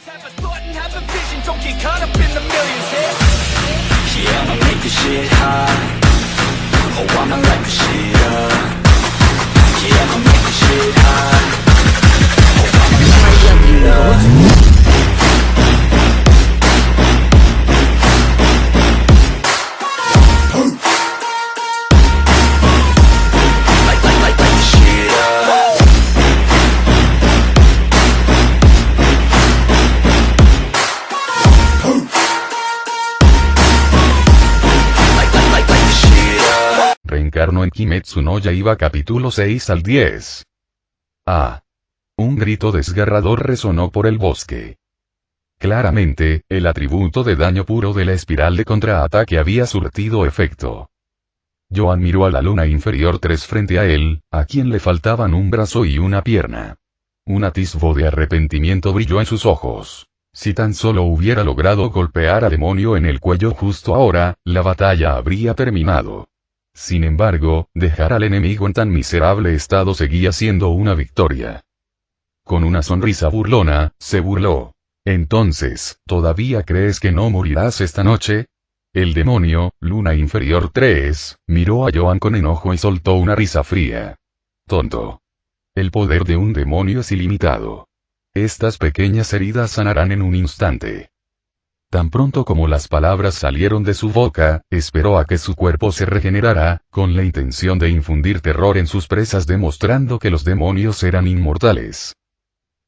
Have a thought and have a vision, don't get caught up in the millions, yeah, I'ma make this shit hot. Oh, I'ma light this shit up. Yeah, I'ma make this shit hot. Oh, I'ma light this shit up. Reencarnó en Kimetsu no Yaiba capítulo 6 al 10. Ah. Un grito desgarrador resonó por el bosque. Claramente, el atributo de daño puro de la espiral de contraataque había surtido efecto. Joan miró a la luna inferior 3 frente a él, a quien le faltaban un brazo y una pierna. Un atisbo de arrepentimiento brilló en sus ojos. Si tan solo hubiera logrado golpear al demonio en el cuello justo ahora, la batalla habría terminado. Sin embargo, dejar al enemigo en tan miserable estado seguía siendo una victoria. Con una sonrisa burlona, se burló. Entonces, ¿todavía crees que no morirás esta noche? El demonio, luna inferior 3, miró a Joan con enojo y soltó una risa fría. Tonto. El poder de un demonio es ilimitado. Estas pequeñas heridas sanarán en un instante. Tan pronto como las palabras salieron de su boca, esperó a que su cuerpo se regenerara, con la intención de infundir terror en sus presas demostrando que los demonios eran inmortales.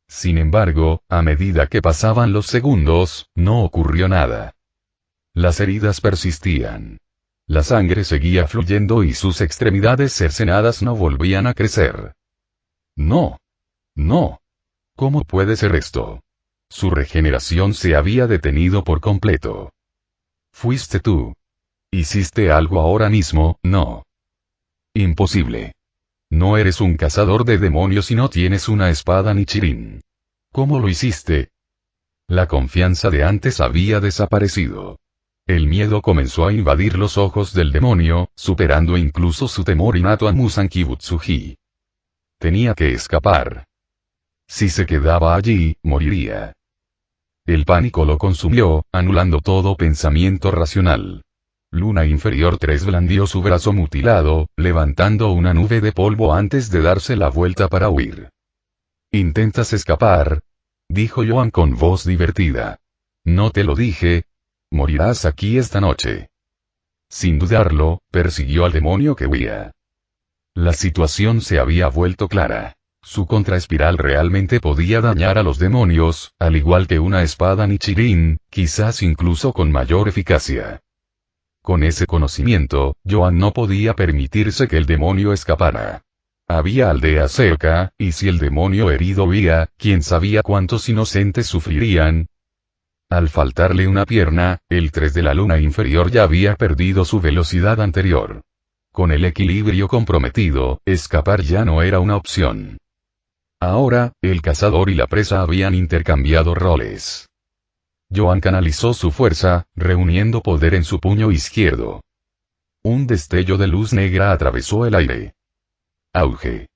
Sin embargo, a medida que pasaban los segundos, no ocurrió nada. Las heridas persistían. La sangre seguía fluyendo y sus extremidades cercenadas no volvían a crecer. No. No. ¿Cómo puede ser esto? Su regeneración se había detenido por completo. Fuiste tú. ¿Hiciste algo ahora mismo? No. Imposible. No eres un cazador de demonios y no tienes una espada ni Nichirin. ¿Cómo lo hiciste? La confianza de antes había desaparecido. El miedo comenzó a invadir los ojos del demonio, superando incluso su temor innato a Musanki Butsuji. Tenía que escapar. Si se quedaba allí, moriría. El pánico lo consumió, anulando todo pensamiento racional. Luna inferior 3 blandió su brazo mutilado, levantando una nube de polvo antes de darse la vuelta para huir. ¿Intentas escapar?, dijo Joan con voz divertida. ¿No te lo dije? Morirás aquí esta noche. Sin dudarlo, persiguió al demonio que huía. La situación se había vuelto clara. Su contraespiral realmente podía dañar a los demonios, al igual que una espada Nichirin, quizás incluso con mayor eficacia. Con ese conocimiento, Joan no podía permitirse que el demonio escapara. Había aldeas cerca, y si el demonio herido huía, quién sabía cuántos inocentes sufrirían. Al faltarle una pierna, el 3 de la luna inferior ya había perdido su velocidad anterior. Con el equilibrio comprometido, escapar ya no era una opción. Ahora, el cazador y la presa habían intercambiado roles. Joan canalizó su fuerza, reuniendo poder en su puño izquierdo. Un destello de luz negra atravesó el aire. Auge.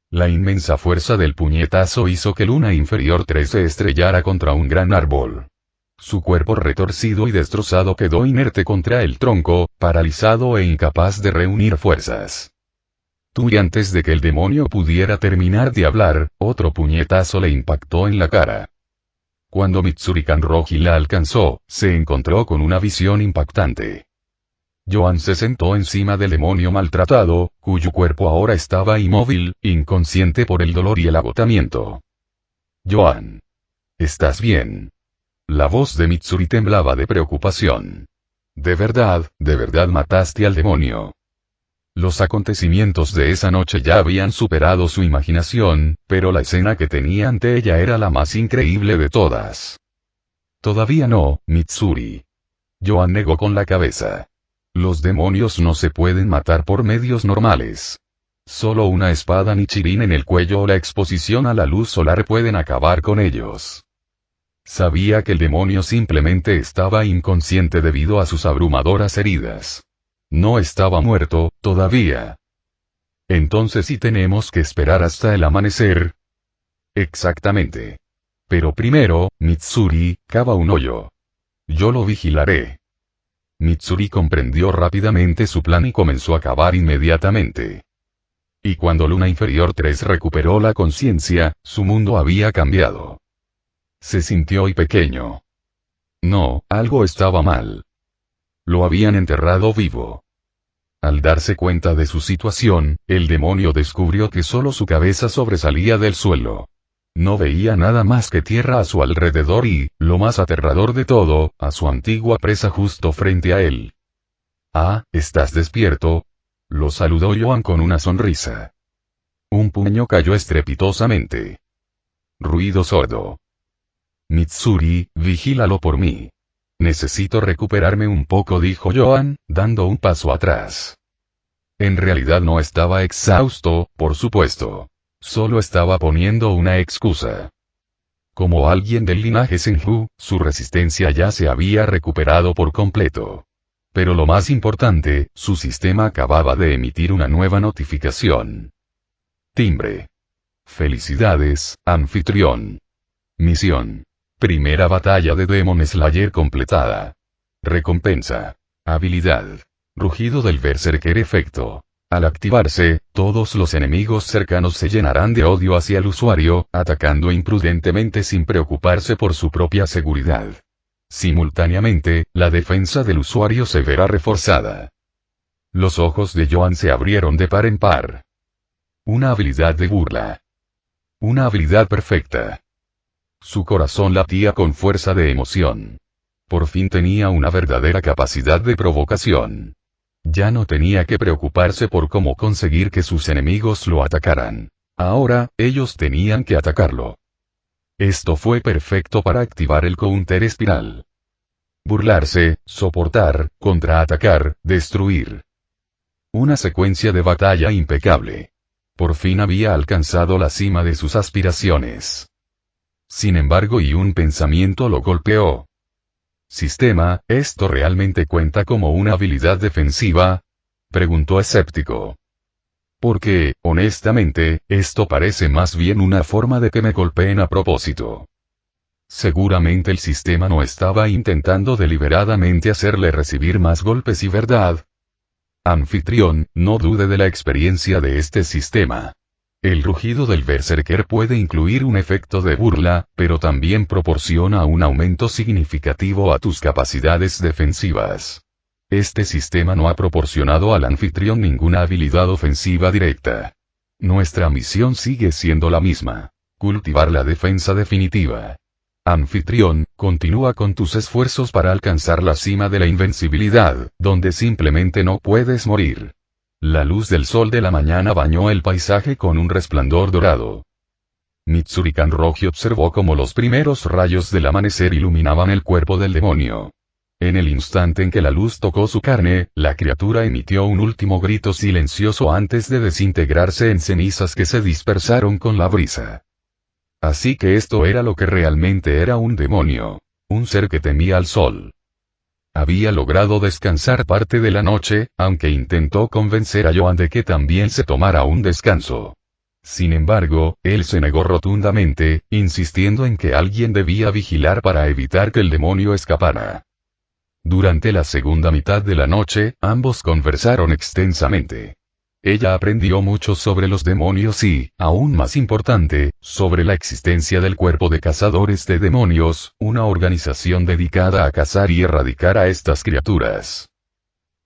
La inmensa fuerza del puñetazo hizo que Luna inferior 3 se estrellara contra un gran árbol. Su cuerpo retorcido y destrozado quedó inerte contra el tronco, paralizado e incapaz de reunir fuerzas. Y antes de que el demonio pudiera terminar de hablar, otro puñetazo le impactó en la cara. Cuando Mitsurikan Roji la alcanzó, se encontró con una visión impactante. Joan se sentó encima del demonio maltratado, cuyo cuerpo ahora estaba inmóvil, inconsciente por el dolor y el agotamiento. Joan. ¿Estás bien? La voz de Mitsuri temblaba de preocupación. ¿De verdad mataste al demonio? Los acontecimientos de esa noche ya habían superado su imaginación, pero la escena que tenía ante ella era la más increíble de todas. Todavía no, Mitsuri. Joan negó con la cabeza. Los demonios no se pueden matar por medios normales. Solo una espada Nichirin en el cuello o la exposición a la luz solar pueden acabar con ellos. Sabía que el demonio simplemente estaba inconsciente debido a sus abrumadoras heridas. No estaba muerto, todavía. Entonces sí tenemos que esperar hasta el amanecer. Exactamente. Pero primero, Mitsuri, cava un hoyo. Yo lo vigilaré. Mitsuri comprendió rápidamente su plan y comenzó a cavar inmediatamente. Y cuando Luna Inferior 3 recuperó la conciencia, su mundo había cambiado. Se sintió hoy pequeño. No, algo estaba mal. Lo habían enterrado vivo. Al darse cuenta de su situación, el demonio descubrió que solo su cabeza sobresalía del suelo. No veía nada más que tierra a su alrededor y, lo más aterrador de todo, a su antigua presa justo frente a él. Ah, ¿estás despierto? Lo saludó Joan con una sonrisa. Un puño cayó estrepitosamente. Ruido sordo. Mitsuri, vigílalo por mí. Necesito recuperarme un poco, dijo Joan, dando un paso atrás. En realidad no estaba exhausto, por supuesto. Solo estaba poniendo una excusa. Como alguien del linaje Senju, su resistencia ya se había recuperado por completo. Pero lo más importante, su sistema acababa de emitir una nueva notificación. Timbre. Felicidades, anfitrión. Misión. Primera batalla de Demon Slayer completada. Recompensa. Habilidad. Rugido del Berserker efecto. Al activarse, todos los enemigos cercanos se llenarán de odio hacia el usuario, atacando imprudentemente sin preocuparse por su propia seguridad. Simultáneamente, la defensa del usuario se verá reforzada. Los ojos de Joan se abrieron de par en par. Una habilidad de burla. Una habilidad perfecta. Su corazón latía con fuerza de emoción. Por fin tenía una verdadera capacidad de provocación. Ya no tenía que preocuparse por cómo conseguir que sus enemigos lo atacaran. Ahora, ellos tenían que atacarlo. Esto fue perfecto para activar el counter espiral. Burlarse, soportar, contraatacar, destruir. Una secuencia de batalla impecable. Por fin había alcanzado la cima de sus aspiraciones. Sin embargo, un pensamiento lo golpeó. Sistema, ¿esto realmente cuenta como una habilidad defensiva? Preguntó escéptico. Porque, honestamente, esto parece más bien una forma de que me golpeen a propósito. Seguramente el sistema no estaba intentando deliberadamente hacerle recibir más golpes y verdad. Anfitrión, no dude de la experiencia de este sistema. El rugido del Berserker puede incluir un efecto de burla, pero también proporciona un aumento significativo a tus capacidades defensivas. Este sistema no ha proporcionado al anfitrión ninguna habilidad ofensiva directa. Nuestra misión sigue siendo la misma: cultivar la defensa definitiva. Anfitrión, continúa con tus esfuerzos para alcanzar la cima de la invencibilidad, donde simplemente no puedes morir. La luz del sol de la mañana bañó el paisaje con un resplandor dorado. Mitsuri Kanroji observó cómo los primeros rayos del amanecer iluminaban el cuerpo del demonio. En el instante en que la luz tocó su carne, la criatura emitió un último grito silencioso antes de desintegrarse en cenizas que se dispersaron con la brisa. Así que esto era lo que realmente era un demonio. Un ser que temía al sol. Había logrado descansar parte de la noche, aunque intentó convencer a Joan de que también se tomara un descanso. Sin embargo, él se negó rotundamente, insistiendo en que alguien debía vigilar para evitar que el demonio escapara. Durante la segunda mitad de la noche, ambos conversaron extensamente. Ella aprendió mucho sobre los demonios y, aún más importante, sobre la existencia del Cuerpo de Cazadores de Demonios, una organización dedicada a cazar y erradicar a estas criaturas.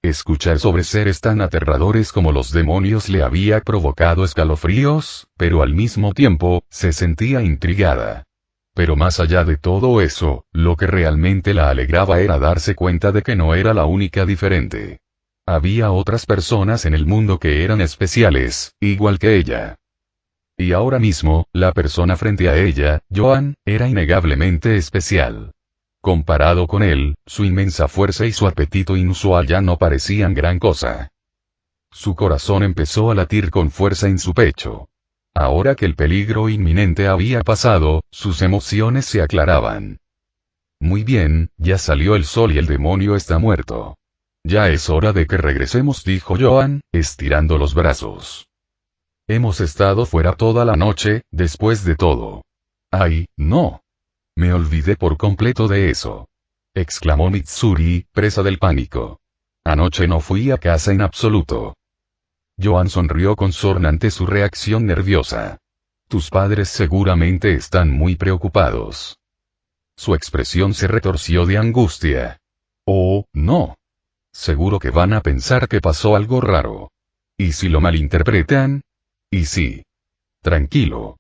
Escuchar sobre seres tan aterradores como los demonios le había provocado escalofríos, pero al mismo tiempo, se sentía intrigada. Pero más allá de todo eso, lo que realmente la alegraba era darse cuenta de que no era la única diferente. Había otras personas en el mundo que eran especiales, igual que ella. Y ahora mismo, la persona frente a ella, Joan, era innegablemente especial. Comparado con él, su inmensa fuerza y su apetito inusual ya no parecían gran cosa. Su corazón empezó a latir con fuerza en su pecho. Ahora que el peligro inminente había pasado, sus emociones se aclaraban. Muy bien, ya salió el sol y el demonio está muerto. Ya es hora de que regresemos, dijo Joan, estirando los brazos. Hemos estado fuera toda la noche, después de todo. ¡Ay, no! Me olvidé por completo de eso. Exclamó Mitsuri, presa del pánico. Anoche no fui a casa en absoluto. Joan sonrió con sorna ante su reacción nerviosa. Tus padres seguramente están muy preocupados. Su expresión se retorció de angustia. Oh, no. Seguro que van a pensar que pasó algo raro. ¿Y si lo malinterpretan? ¿Y si? Tranquilo.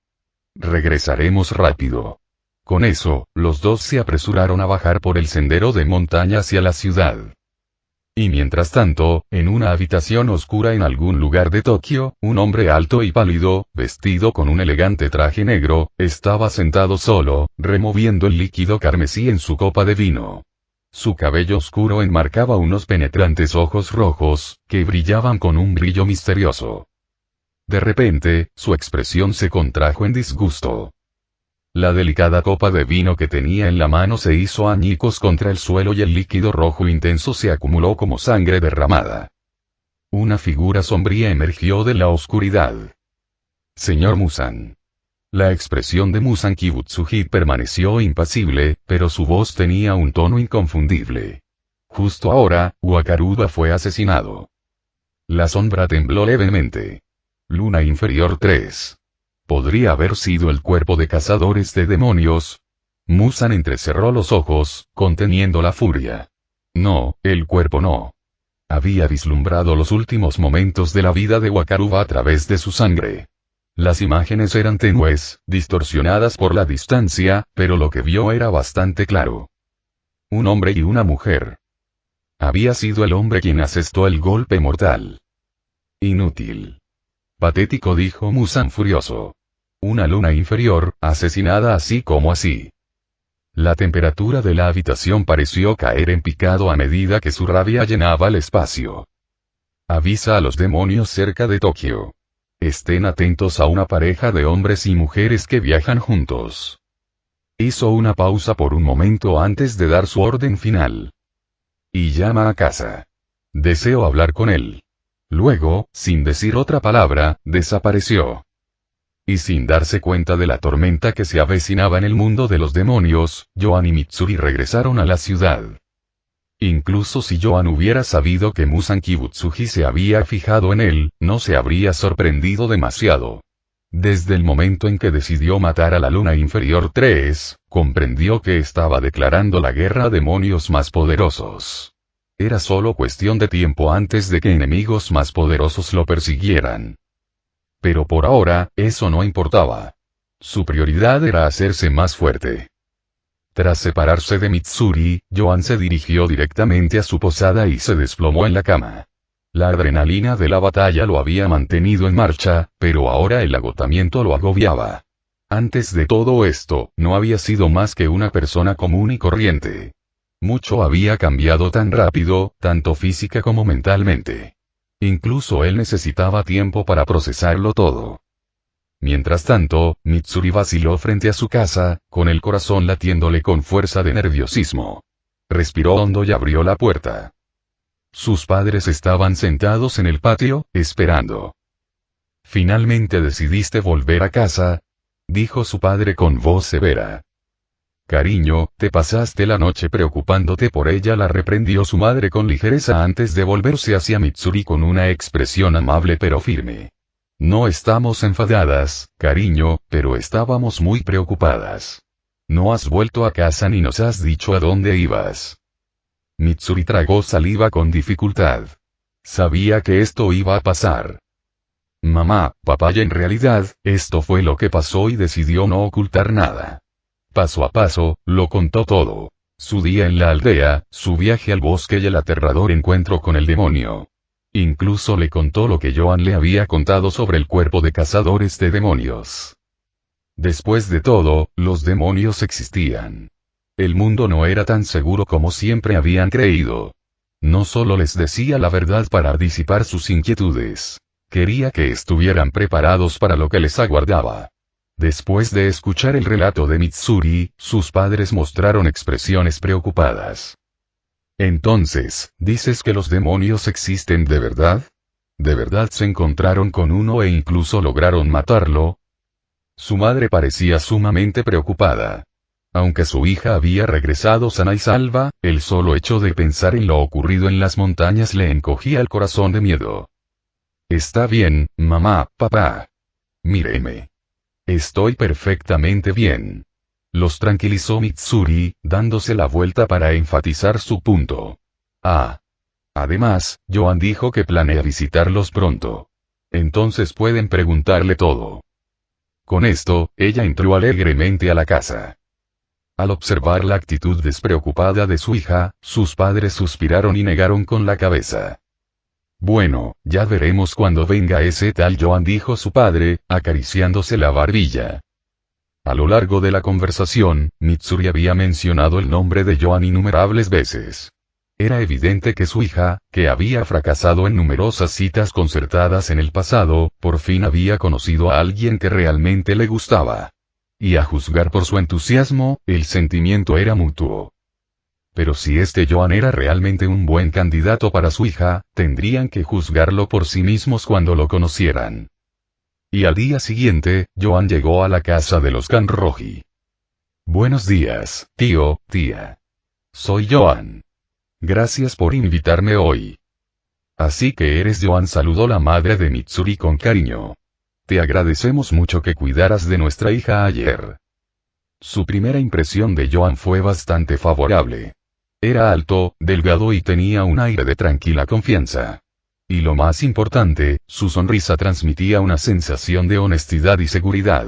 Regresaremos rápido. Con eso, los dos se apresuraron a bajar por el sendero de montaña hacia la ciudad. Y mientras tanto, en una habitación oscura en algún lugar de Tokio, un hombre alto y pálido, vestido con un elegante traje negro, estaba sentado solo, removiendo el líquido carmesí en su copa de vino. Su cabello oscuro enmarcaba unos penetrantes ojos rojos, que brillaban con un brillo misterioso. De repente, su expresión se contrajo en disgusto. La delicada copa de vino que tenía en la mano se hizo añicos contra el suelo y el líquido rojo intenso se acumuló como sangre derramada. Una figura sombría emergió de la oscuridad. Señor Musan. La expresión de Musan Kibutsuji permaneció impasible, pero su voz tenía un tono inconfundible. Justo ahora, Wakaruba fue asesinado. La sombra tembló levemente. Luna inferior 3. ¿Podría haber sido el cuerpo de cazadores de demonios? Musan entrecerró los ojos, conteniendo la furia. No, el cuerpo no. Había vislumbrado los últimos momentos de la vida de Wakaruba a través de su sangre. Las imágenes eran tenues, distorsionadas por la distancia, pero lo que vio era bastante claro. Un hombre y una mujer. Había sido el hombre quien asestó el golpe mortal. Inútil. Patético, dijo Musan furioso. Una luna inferior, asesinada así como así. La temperatura de la habitación pareció caer en picado a medida que su rabia llenaba el espacio. Avisa a los demonios cerca de Tokio. Estén atentos a una pareja de hombres y mujeres que viajan juntos. Hizo una pausa por un momento antes de dar su orden final. Y llama a casa. Deseo hablar con él. Luego, sin decir otra palabra, desapareció. Y sin darse cuenta de la tormenta que se avecinaba en el mundo de los demonios, Joan y Mitsuri regresaron a la ciudad. Incluso si Joan hubiera sabido que Musan Kibutsuji se había fijado en él, no se habría sorprendido demasiado. Desde el momento en que decidió matar a la luna inferior 3, comprendió que estaba declarando la guerra a demonios más poderosos. Era solo cuestión de tiempo antes de que enemigos más poderosos lo persiguieran. Pero por ahora, eso no importaba. Su prioridad era hacerse más fuerte. Tras separarse de Mitsuri, Joan se dirigió directamente a su posada y se desplomó en la cama. La adrenalina de la batalla lo había mantenido en marcha, pero ahora el agotamiento lo agobiaba. Antes de todo esto, no había sido más que una persona común y corriente. Mucho había cambiado tan rápido, tanto física como mentalmente. Incluso él necesitaba tiempo para procesarlo todo. Mientras tanto, Mitsuri vaciló frente a su casa, con el corazón latiéndole con fuerza de nerviosismo. Respiró hondo y abrió la puerta. Sus padres estaban sentados en el patio, esperando. ¿Finalmente decidiste volver a casa?, dijo su padre con voz severa. Cariño, te pasaste la noche preocupándote por ella, la reprendió su madre con ligereza antes de volverse hacia Mitsuri con una expresión amable pero firme. No estamos enfadadas, cariño, pero estábamos muy preocupadas. No has vuelto a casa ni nos has dicho a dónde ibas. Mitsuri tragó saliva con dificultad. Sabía que esto iba a pasar. Mamá, papá, y en realidad, esto fue lo que pasó y decidió no ocultar nada. Paso a paso, lo contó todo. Su día en la aldea, su viaje al bosque y el aterrador encuentro con el demonio. Incluso le contó lo que Joan le había contado sobre el cuerpo de cazadores de demonios. Después de todo, los demonios existían. El mundo no era tan seguro como siempre habían creído. No solo les decía la verdad para disipar sus inquietudes. Quería que estuvieran preparados para lo que les aguardaba. Después de escuchar el relato de Mitsuri, sus padres mostraron expresiones preocupadas. Entonces, ¿dices que los demonios existen de verdad? ¿De verdad se encontraron con uno e incluso lograron matarlo? Su madre parecía sumamente preocupada. Aunque su hija había regresado sana y salva, el solo hecho de pensar en lo ocurrido en las montañas le encogía el corazón de miedo. Está bien, mamá, papá. Míreme. Estoy perfectamente bien. Los tranquilizó Mitsuri, dándose la vuelta para enfatizar su punto. Además, Joan dijo que planea visitarlos pronto. Entonces pueden preguntarle todo. Con esto, ella entró alegremente a la casa. Al observar la actitud despreocupada de su hija, sus padres suspiraron y negaron con la cabeza. Bueno, ya veremos cuando venga ese tal Joan, dijo su padre, acariciándose la barbilla. A lo largo de la conversación, Mitsuri había mencionado el nombre de Joan innumerables veces. Era evidente que su hija, que había fracasado en numerosas citas concertadas en el pasado, por fin había conocido a alguien que realmente le gustaba. Y a juzgar por su entusiasmo, el sentimiento era mutuo. Pero si este Joan era realmente un buen candidato para su hija, tendrían que juzgarlo por sí mismos cuando lo conocieran. Y al día siguiente, Joan llegó a la casa de los Kanroji. Buenos días, tío, tía. Soy Joan. Gracias por invitarme hoy. Así que eres Joan, saludó la madre de Mitsuri con cariño. Te agradecemos mucho que cuidaras de nuestra hija ayer. Su primera impresión de Joan fue bastante favorable. Era alto, delgado y tenía un aire de tranquila confianza. Y lo más importante, su sonrisa transmitía una sensación de honestidad y seguridad.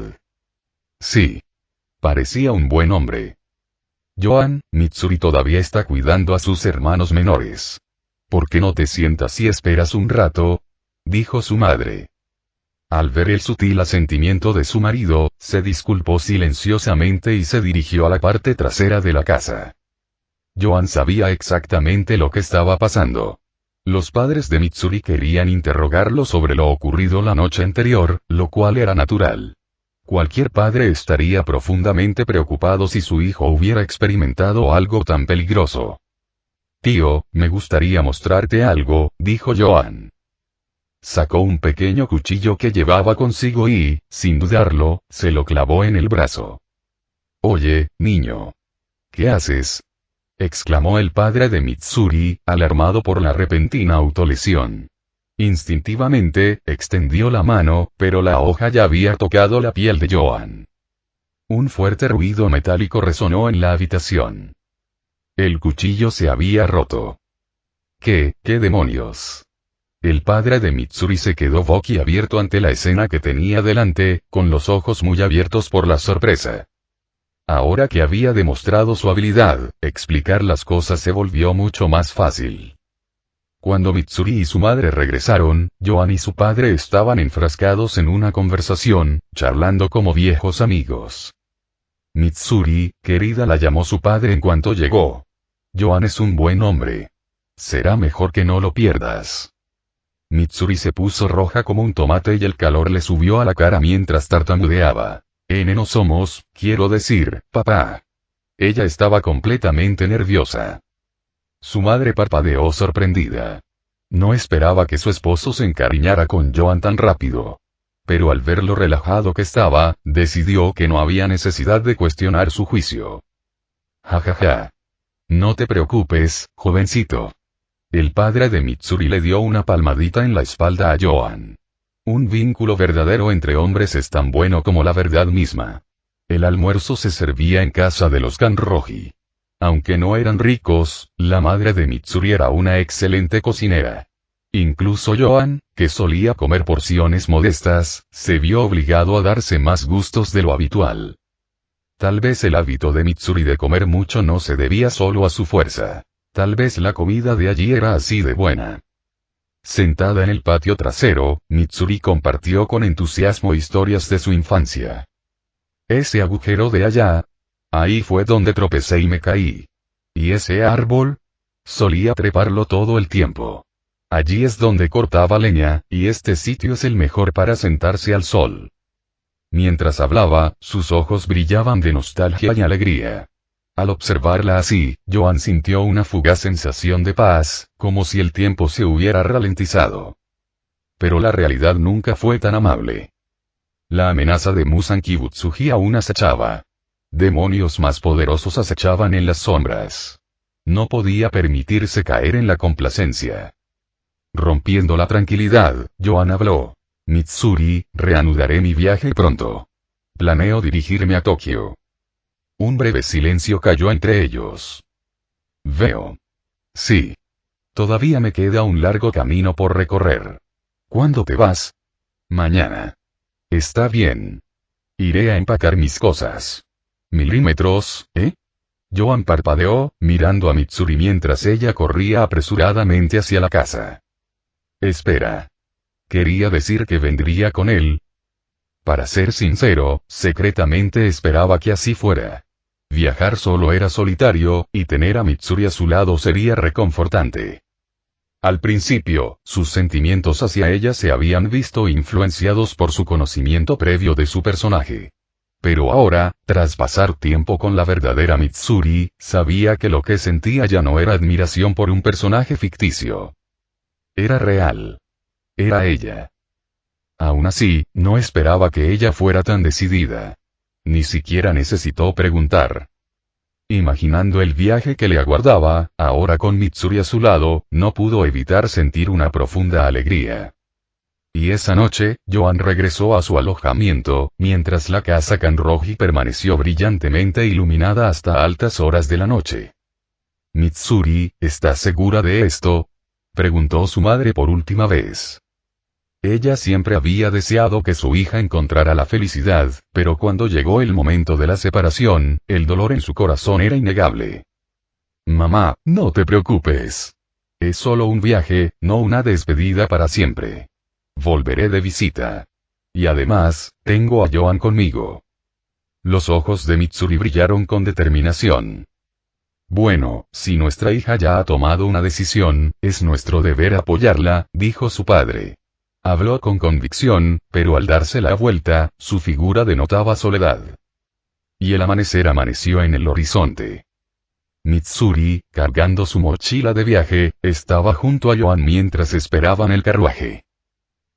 Sí. Parecía un buen hombre. Joan, Mitsuri todavía está cuidando a sus hermanos menores. ¿Por qué no te sientas y esperas un rato? Dijo su madre. Al ver el sutil asentimiento de su marido, se disculpó silenciosamente y se dirigió a la parte trasera de la casa. Joan sabía exactamente lo que estaba pasando. Los padres de Mitsuri querían interrogarlo sobre lo ocurrido la noche anterior, lo cual era natural. Cualquier padre estaría profundamente preocupado si su hijo hubiera experimentado algo tan peligroso. Tío, me gustaría mostrarte algo, dijo Joan. Sacó un pequeño cuchillo que llevaba consigo y, sin dudarlo, se lo clavó en el brazo. Oye, niño. ¿Qué haces? Exclamó el padre de Mitsuri, alarmado por la repentina autolesión. Instintivamente, extendió la mano, pero la hoja ya había tocado la piel de Joan. Un fuerte ruido metálico resonó en la habitación. El cuchillo se había roto. ¿Qué demonios? El padre de Mitsuri se quedó boquiabierto ante la escena que tenía delante, con los ojos muy abiertos por la sorpresa. Ahora que había demostrado su habilidad, explicar las cosas se volvió mucho más fácil. Cuando Mitsuri y su madre regresaron, Joan y su padre estaban enfrascados en una conversación, charlando como viejos amigos. Mitsuri, querida, la llamó su padre en cuanto llegó. Joan es un buen hombre. Será mejor que no lo pierdas. Mitsuri se puso roja como un tomate y el calor le subió a la cara mientras tartamudeaba. No somos, quiero decir, papá. Ella estaba completamente nerviosa. Su madre parpadeó sorprendida. No esperaba que su esposo se encariñara con Joan tan rápido. Pero al ver lo relajado que estaba, decidió que no había necesidad de cuestionar su juicio. Ja. No te preocupes, jovencito. El padre de Mitsuri le dio una palmadita en la espalda a Joan. Un vínculo verdadero entre hombres es tan bueno como la verdad misma. El almuerzo se servía en casa de los Kanroji. Aunque no eran ricos, la madre de Mitsuri era una excelente cocinera. Incluso Joan, que solía comer porciones modestas, se vio obligado a darse más gustos de lo habitual. Tal vez el hábito de Mitsuri de comer mucho no se debía solo a su fuerza. Tal vez la comida de allí era así de buena. Sentada en el patio trasero, Mitsuri compartió con entusiasmo historias de su infancia. Ese agujero de allá. Ahí fue donde tropecé y me caí. ¿Y ese árbol? Solía treparlo todo el tiempo. Allí es donde cortaba leña, y este sitio es el mejor para sentarse al sol. Mientras hablaba, sus ojos brillaban de nostalgia y alegría. Al observarla así, Joan sintió una fugaz sensación de paz, como si el tiempo se hubiera ralentizado. Pero la realidad nunca fue tan amable. La amenaza de Musan Kibutsuji aún acechaba. Demonios más poderosos acechaban en las sombras. No podía permitirse caer en la complacencia. Rompiendo la tranquilidad, Joan habló. Mitsuri, reanudaré mi viaje pronto. Planeo dirigirme a Tokio. Un breve silencio cayó entre ellos. Veo. Sí. Todavía me queda un largo camino por recorrer. ¿Cuándo te vas? Mañana. Está bien. Iré a empacar mis cosas. ¿Milímetros, eh? Joan parpadeó, mirando a Mitsuri mientras ella corría apresuradamente hacia la casa. Espera. ¿Quería decir que vendría con él? Para ser sincero, secretamente esperaba que así fuera. Viajar solo era solitario, y tener a Mitsuri a su lado sería reconfortante. Al principio, sus sentimientos hacia ella se habían visto influenciados por su conocimiento previo de su personaje. Pero ahora, tras pasar tiempo con la verdadera Mitsuri, sabía que lo que sentía ya no era admiración por un personaje ficticio. Era real. Era ella. Aún así, no esperaba que ella fuera tan decidida. Ni siquiera necesitó preguntar. Imaginando el viaje que le aguardaba, ahora con Mitsuri a su lado, no pudo evitar sentir una profunda alegría. Y esa noche, Joan regresó a su alojamiento, mientras la casa Kanroji permaneció brillantemente iluminada hasta altas horas de la noche. Mitsuri, ¿estás segura de esto? Preguntó su madre por última vez. Ella siempre había deseado que su hija encontrara la felicidad, pero cuando llegó el momento de la separación, el dolor en su corazón era innegable. Mamá, no te preocupes. Es solo un viaje, no una despedida para siempre. Volveré de visita. Y además, tengo a Joan conmigo. Los ojos de Mitsuri brillaron con determinación. Bueno, si nuestra hija ya ha tomado una decisión, es nuestro deber apoyarla, dijo su padre. Habló con convicción, pero al darse la vuelta, su figura denotaba soledad. Y el amanecer amaneció en el horizonte. Mitsuri, cargando su mochila de viaje, estaba junto a Joan mientras esperaban el carruaje.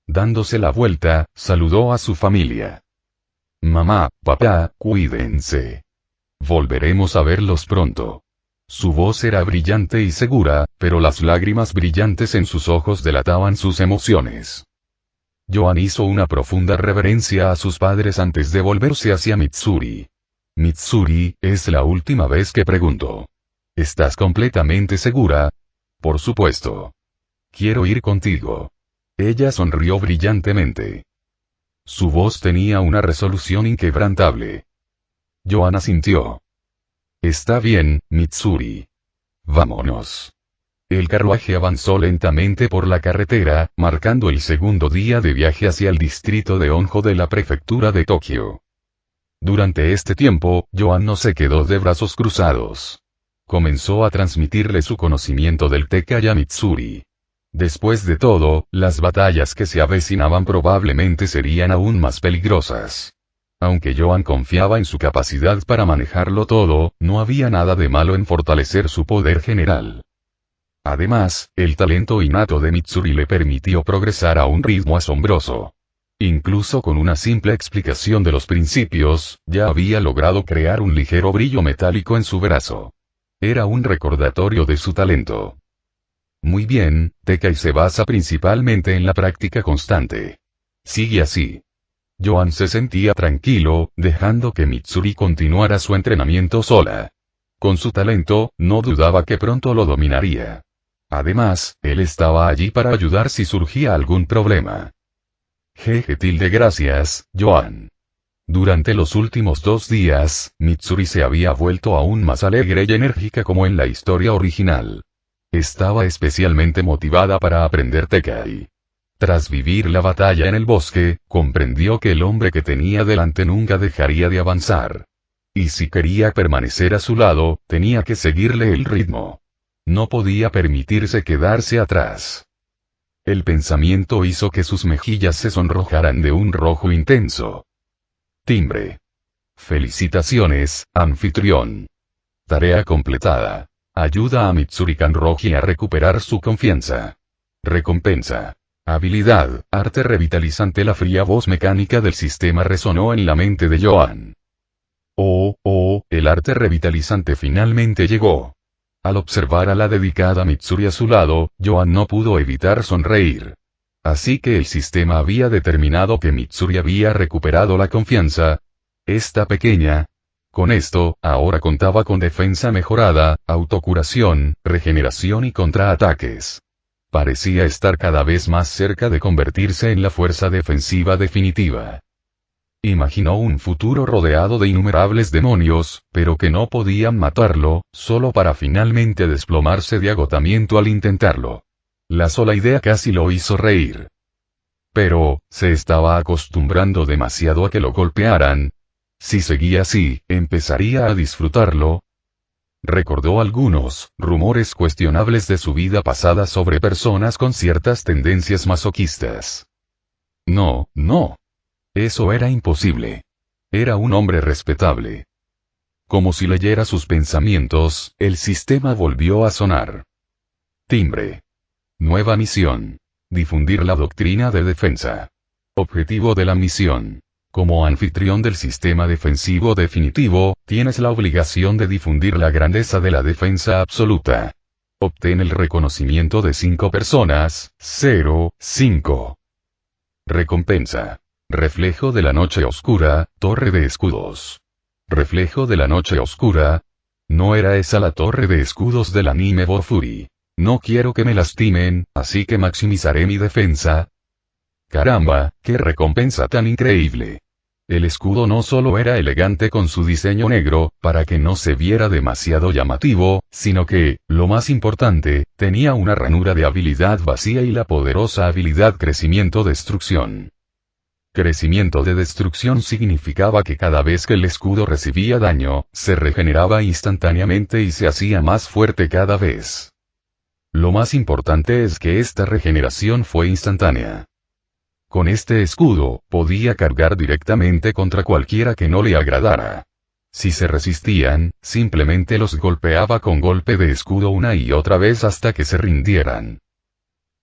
Dándose la vuelta, saludó a su familia. Mamá, papá, cuídense. Volveremos a verlos pronto. Su voz era brillante y segura, pero las lágrimas brillantes en sus ojos delataban sus emociones. Joan hizo una profunda reverencia a sus padres antes de volverse hacia Mitsuri. Mitsuri, es la última vez que pregunto. ¿Estás completamente segura? Por supuesto. Quiero ir contigo. Ella sonrió brillantemente. Su voz tenía una resolución inquebrantable. Joan asintió. Está bien, Mitsuri. Vámonos. El carruaje avanzó lentamente por la carretera, marcando el segundo día de viaje hacia el distrito de Honjo de la prefectura de Tokio. Durante este tiempo, Joan no se quedó de brazos cruzados. Comenzó a transmitirle su conocimiento del Tekkei a Mitsuri. Después de todo, las batallas que se avecinaban probablemente serían aún más peligrosas. Aunque Joan confiaba en su capacidad para manejarlo todo, no había nada de malo en fortalecer su poder general. Además, el talento innato de Mitsuri le permitió progresar a un ritmo asombroso. Incluso con una simple explicación de los principios, ya había logrado crear un ligero brillo metálico en su brazo. Era un recordatorio de su talento. Muy bien, Tekkei se basa principalmente en la práctica constante. Sigue así. Joan se sentía tranquilo, dejando que Mitsuri continuara su entrenamiento sola. Con su talento, no dudaba que pronto lo dominaría. Además, él estaba allí para ayudar si surgía algún problema. Gracias, Joan. Durante los últimos 2 días, Mitsuri se había vuelto aún más alegre y enérgica como en la historia original. Estaba especialmente motivada para aprender Tekkei. Tras vivir la batalla en el bosque, comprendió que el hombre que tenía delante nunca dejaría de avanzar. Y si quería permanecer a su lado, tenía que seguirle el ritmo. No podía permitirse quedarse atrás. El pensamiento hizo que sus mejillas se sonrojaran de un rojo intenso. Timbre. Felicitaciones, anfitrión. Tarea completada. Ayuda a Mitsuri Kanroji a recuperar su confianza. Recompensa. Habilidad, arte revitalizante. La fría voz mecánica del sistema resonó en la mente de Joan. El arte revitalizante finalmente llegó. Al observar a la dedicada Mitsuri a su lado, Joan no pudo evitar sonreír. Así que el sistema había determinado que Mitsuri había recuperado la confianza. Esta pequeña. Con esto, ahora contaba con defensa mejorada, autocuración, regeneración y contraataques. Parecía estar cada vez más cerca de convertirse en la fuerza defensiva definitiva. Imaginó un futuro rodeado de innumerables demonios, pero que no podían matarlo, solo para finalmente desplomarse de agotamiento al intentarlo. La sola idea casi lo hizo reír. Pero, se estaba acostumbrando demasiado a que lo golpearan. Si seguía así, ¿empezaría a disfrutarlo? Recordó algunos rumores cuestionables de su vida pasada sobre personas con ciertas tendencias masoquistas. No. Eso era imposible. Era un hombre respetable. Como si leyera sus pensamientos, el sistema volvió a sonar. Timbre. Nueva misión. Difundir la doctrina de defensa. Objetivo de la misión. Como anfitrión del sistema defensivo definitivo, tienes la obligación de difundir la grandeza de la defensa absoluta. Obtén el reconocimiento de 5 personas, 5. Recompensa. Reflejo de la noche oscura, torre de escudos. Reflejo de la noche oscura. ¿No era esa la torre de escudos del anime Bofuri? No quiero que me lastimen, así que maximizaré mi defensa. Caramba, qué recompensa tan increíble. El escudo no solo era elegante con su diseño negro, para que no se viera demasiado llamativo, sino que, lo más importante, tenía una ranura de habilidad vacía y la poderosa habilidad crecimiento-destrucción. Crecimiento de destrucción significaba que cada vez que el escudo recibía daño, se regeneraba instantáneamente y se hacía más fuerte cada vez. Lo más importante es que esta regeneración fue instantánea. Con este escudo, podía cargar directamente contra cualquiera que no le agradara. Si se resistían, simplemente los golpeaba con golpe de escudo una y otra vez hasta que se rindieran.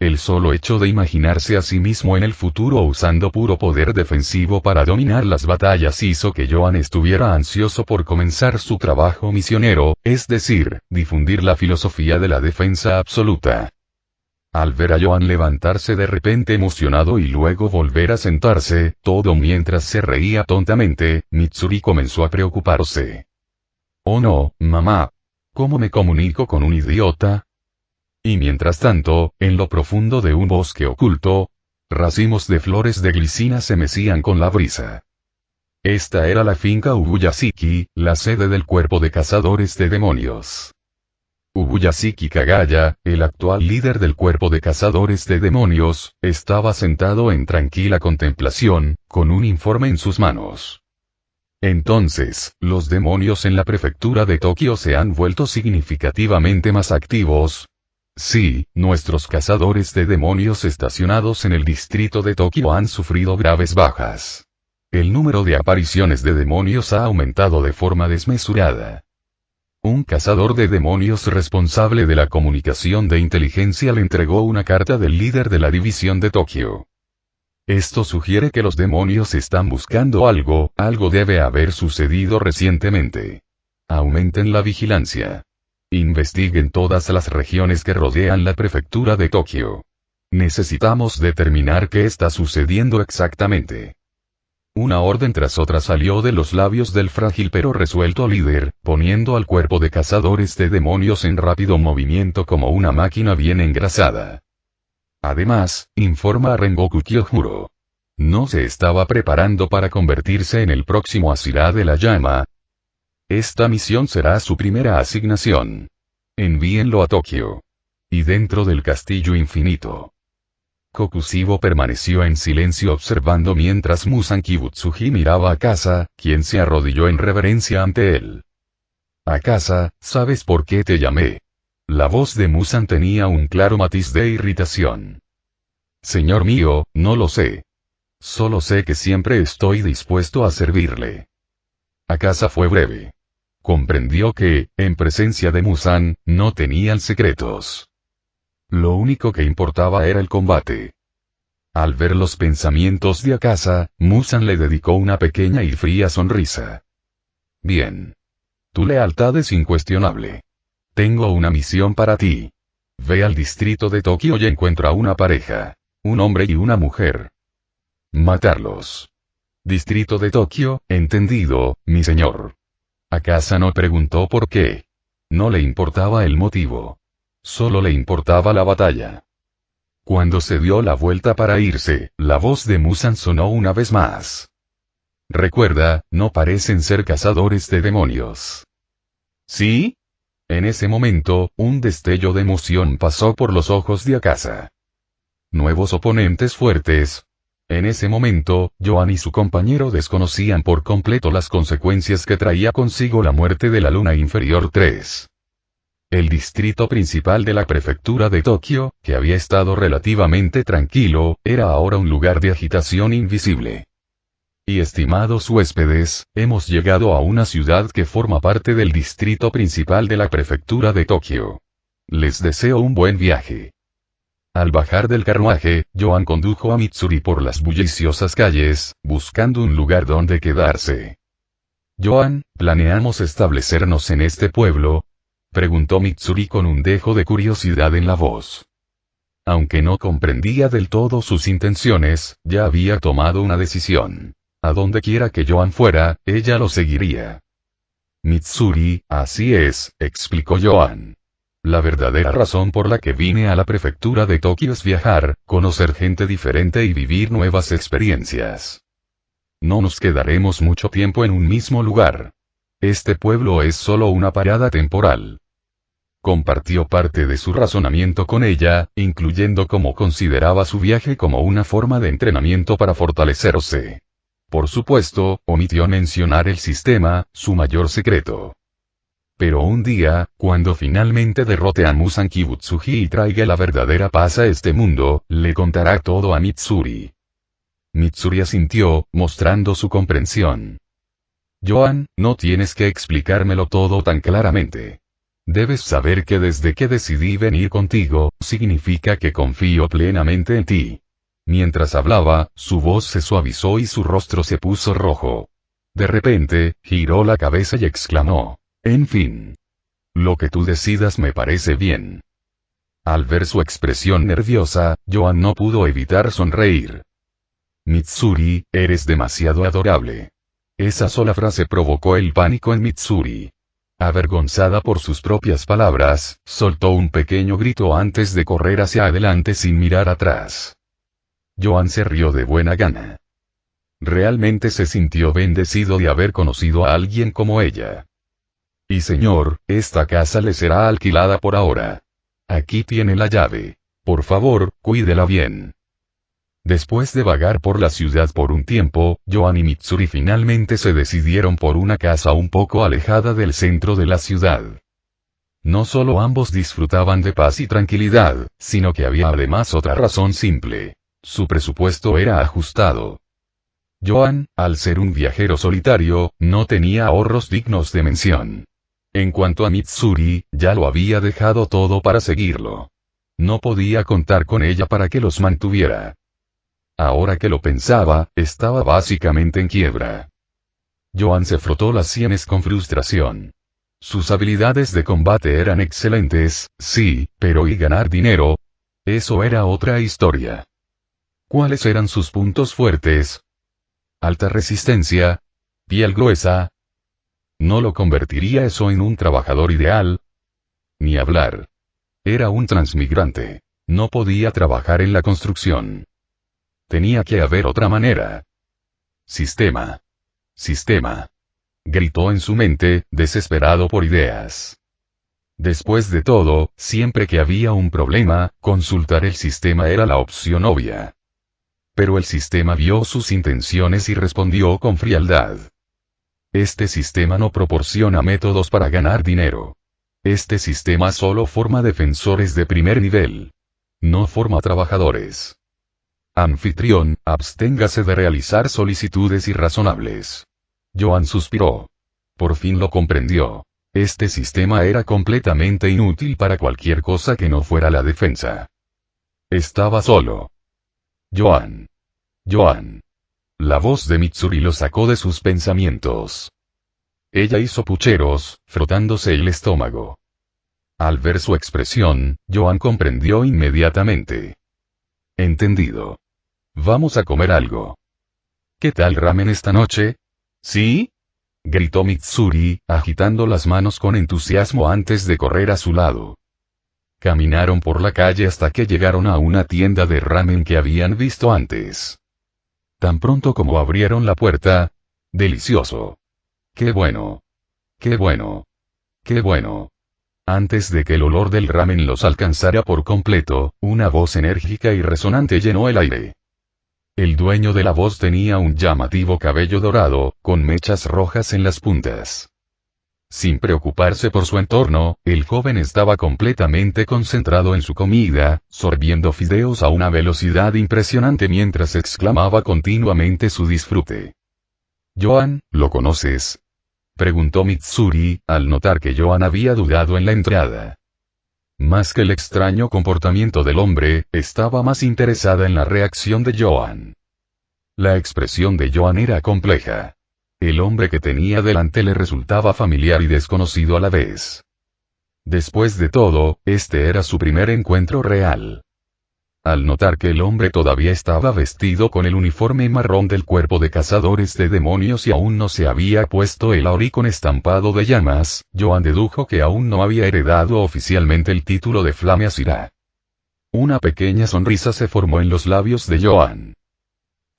El solo hecho de imaginarse a sí mismo en el futuro usando puro poder defensivo para dominar las batallas hizo que Joan estuviera ansioso por comenzar su trabajo misionero, es decir, difundir la filosofía de la defensa absoluta. Al ver a Joan levantarse de repente emocionado y luego volver a sentarse, todo mientras se reía tontamente, Mitsuri comenzó a preocuparse. Oh no, mamá. ¿Cómo me comunico con un idiota? Y mientras tanto, en lo profundo de un bosque oculto, racimos de flores de glicina se mecían con la brisa. Esta era la finca Ubuyashiki, la sede del cuerpo de cazadores de demonios. Ubuyashiki Kagaya, el actual líder del cuerpo de cazadores de demonios, estaba sentado en tranquila contemplación, con un informe en sus manos. Entonces, los demonios en la prefectura de Tokio se han vuelto significativamente más activos. Sí, nuestros cazadores de demonios estacionados en el distrito de Tokio han sufrido graves bajas. El número de apariciones de demonios ha aumentado de forma desmesurada. Un cazador de demonios responsable de la comunicación de inteligencia le entregó una carta del líder de la división de Tokio. Esto sugiere que los demonios están buscando algo debe haber sucedido recientemente. Aumenten la vigilancia. Investiguen todas las regiones que rodean la prefectura de Tokio. Necesitamos determinar qué está sucediendo exactamente. Una orden tras otra salió de los labios del frágil pero resuelto líder, poniendo al cuerpo de cazadores de demonios en rápido movimiento como una máquina bien engrasada. Además, informa a Rengoku Kyojuro. No se estaba preparando para convertirse en el próximo Asira de la llama. Esta misión será su primera asignación. Envíenlo a Tokio. Y dentro del castillo infinito. Kokushibo permaneció en silencio observando mientras Musan Kibutsuji miraba a Kasa, quien se arrodilló en reverencia ante él. Akasa, ¿sabes por qué te llamé? La voz de Musan tenía un claro matiz de irritación. Señor mío, no lo sé. Solo sé que siempre estoy dispuesto a servirle. Akasa fue breve. Comprendió que, en presencia de Musan, no tenían secretos. Lo único que importaba era el combate. Al ver los pensamientos de Akasa, Musan le dedicó una pequeña y fría sonrisa. Bien. Tu lealtad es incuestionable. Tengo una misión para ti. Ve al distrito de Tokio y encuentra una pareja. Un hombre y una mujer. Matarlos. Distrito de Tokio, entendido, mi señor. Akasa no preguntó por qué. No le importaba el motivo. Solo le importaba la batalla. Cuando se dio la vuelta para irse, la voz de Musan sonó una vez más. Recuerda, no parecen ser cazadores de demonios. ¿Sí? En ese momento, un destello de emoción pasó por los ojos de Akasa. Nuevos oponentes fuertes. En ese momento, Joan y su compañero desconocían por completo las consecuencias que traía consigo la muerte de la luna inferior 3. El distrito principal de la prefectura de Tokio, que había estado relativamente tranquilo, era ahora un lugar de agitación invisible. Y estimados huéspedes, hemos llegado a una ciudad que forma parte del distrito principal de la prefectura de Tokio. Les deseo un buen viaje. Al bajar del carruaje, Joan condujo a Mitsuri por las bulliciosas calles, buscando un lugar donde quedarse. Joan, ¿planeamos establecernos en este pueblo? Preguntó Mitsuri con un dejo de curiosidad en la voz. Aunque no comprendía del todo sus intenciones, ya había tomado una decisión. A donde quiera que Joan fuera, ella lo seguiría. Mitsuri, así es, explicó Joan. La verdadera razón por la que vine a la prefectura de Tokio es viajar, conocer gente diferente y vivir nuevas experiencias. No nos quedaremos mucho tiempo en un mismo lugar. Este pueblo es solo una parada temporal. Compartió parte de su razonamiento con ella, incluyendo cómo consideraba su viaje como una forma de entrenamiento para fortalecerse. Por supuesto, omitió mencionar el sistema, su mayor secreto. Pero un día, cuando finalmente derrote a Musan Kibutsuji y traiga la verdadera paz a este mundo, le contará todo a Mitsuri. Mitsuri asintió, mostrando su comprensión. Joan, no tienes que explicármelo todo tan claramente. Debes saber que desde que decidí venir contigo, significa que confío plenamente en ti. Mientras hablaba, su voz se suavizó y su rostro se puso rojo. De repente, giró la cabeza y exclamó. En fin. Lo que tú decidas me parece bien. Al ver su expresión nerviosa, Joan no pudo evitar sonreír. Mitsuri, eres demasiado adorable. Esa sola frase provocó el pánico en Mitsuri. Avergonzada por sus propias palabras, soltó un pequeño grito antes de correr hacia adelante sin mirar atrás. Joan se rió de buena gana. Realmente se sintió bendecido de haber conocido a alguien como ella. Y señor, esta casa le será alquilada por ahora. Aquí tiene la llave. Por favor, cuídela bien. Después de vagar por la ciudad por un tiempo, Joan y Mitsuri finalmente se decidieron por una casa un poco alejada del centro de la ciudad. No solo ambos disfrutaban de paz y tranquilidad, sino que había además otra razón simple. Su presupuesto era ajustado. Joan, al ser un viajero solitario, no tenía ahorros dignos de mención. En cuanto a Mitsuri, ya lo había dejado todo para seguirlo. No podía contar con ella para que los mantuviera. Ahora que lo pensaba, estaba básicamente en quiebra. Joan se frotó las sienes con frustración. Sus habilidades de combate eran excelentes, sí, pero ¿y ganar dinero? Eso era otra historia. ¿Cuáles eran sus puntos fuertes? Alta resistencia. Piel gruesa. ¿No lo convertiría eso en un trabajador ideal? Ni hablar. Era un transmigrante. No podía trabajar en la construcción. Tenía que haber otra manera. Sistema. Sistema. Gritó en su mente, desesperado por ideas. Después de todo, siempre que había un problema, consultar el sistema era la opción obvia. Pero el sistema vio sus intenciones y respondió con frialdad. Este sistema no proporciona métodos para ganar dinero. Este sistema solo forma defensores de primer nivel. No forma trabajadores. Anfitrión, absténgase de realizar solicitudes irrazonables. Joan suspiró. Por fin lo comprendió. Este sistema era completamente inútil para cualquier cosa que no fuera la defensa. Estaba solo. Joan. Joan. La voz de Mitsuri lo sacó de sus pensamientos. Ella hizo pucheros, frotándose el estómago. Al ver su expresión, Joan comprendió inmediatamente. Entendido. Vamos a comer algo. ¿Qué tal ramen esta noche? ¿Sí? Gritó Mitsuri, agitando las manos con entusiasmo antes de correr a su lado. Caminaron por la calle hasta que llegaron a una tienda de ramen que habían visto antes. Tan pronto como abrieron la puerta, ¡delicioso! ¡Qué bueno! ¡Qué bueno! ¡Qué bueno! Antes de que el olor del ramen los alcanzara por completo, una voz enérgica y resonante llenó el aire. El dueño de la voz tenía un llamativo cabello dorado, con mechas rojas en las puntas. Sin preocuparse por su entorno, el joven estaba completamente concentrado en su comida, sorbiendo fideos a una velocidad impresionante mientras exclamaba continuamente su disfrute. «Joan, ¿lo conoces?», preguntó Mitsuri, al notar que Joan había dudado en la entrada. Más que el extraño comportamiento del hombre, estaba más interesada en la reacción de Joan. La expresión de Joan era compleja. El hombre que tenía delante le resultaba familiar y desconocido a la vez. Después de todo, este era su primer encuentro real. Al notar que el hombre todavía estaba vestido con el uniforme marrón del cuerpo de cazadores de demonios y aún no se había puesto el auric con estampado de llamas, Joan dedujo que aún no había heredado oficialmente el título de Flame Asira. Una pequeña sonrisa se formó en los labios de Joan.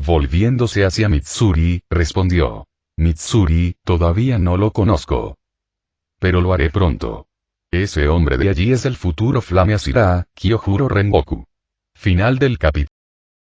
Volviéndose hacia Mitsuri, respondió. Mitsuri, todavía no lo conozco. Pero lo haré pronto. Ese hombre de allí es el futuro Flame Asira, Kyojuro Rengoku. Final del capítulo.